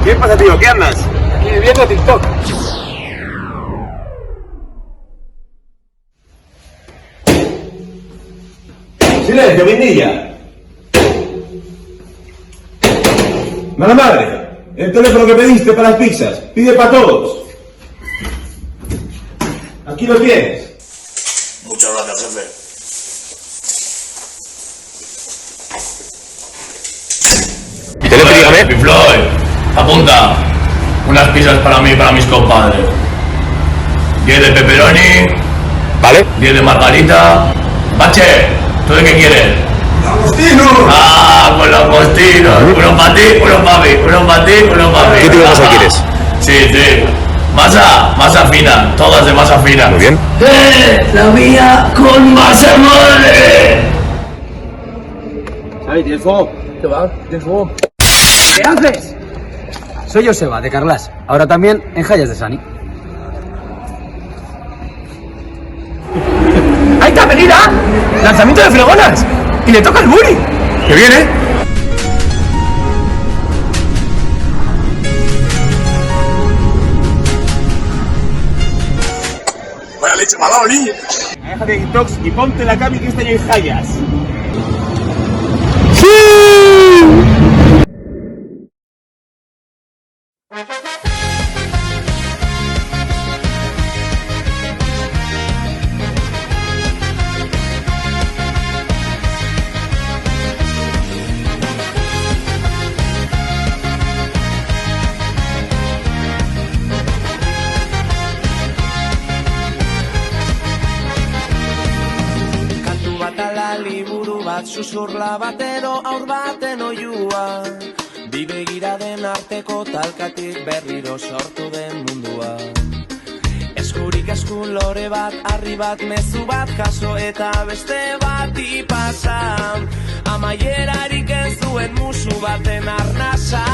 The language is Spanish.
¿Qué pasa, tío? ¿Qué andas? Aquí viendo TikTok. Silencio, Guindilla. Mala madre, el teléfono que pediste para las pizzas, pide para todos. Aquí lo tienes. Muchas gracias, jefe. Dígame. Pifloy, apunta. Unas pizzas para mí y para mis compadres. 10 de pepperoni. Vale. 10 de margarita. Bache, ¿tú de qué quieres? ¡Agostino! ¡Ah, con los postinos! Uno para ti, uno para mí. Uno para ti, uno para mí. ¿Qué tipo de masa quieres? Sí, sí. Masa fina. Todas de masa fina. Muy bien. La mía con masa mole. ¿Sabes? ¿Tienes fuego? ¿Qué va? ¿Tienes fuego? ¿Qué haces? Soy Joseba, de Carlas. Ahora también en Jallas de Sani. ¡Ahí está, venida! ¡Lanzamiento de fregonas! ¡Y le toca el buri! ¿Qué viene? Vaya leche malado, niño. Déjate de TikToks y ponte la cami que está ya en Jallas. Liburu bat, susurla batero, aur baten oiua. Bi begiraden arteko talkatik berriro sortu den mundua. Eskurik esku lore bat, harri bat, mezu bat jaso eta beste bati pasa. Amaierarik ez duen musu baten arnasa.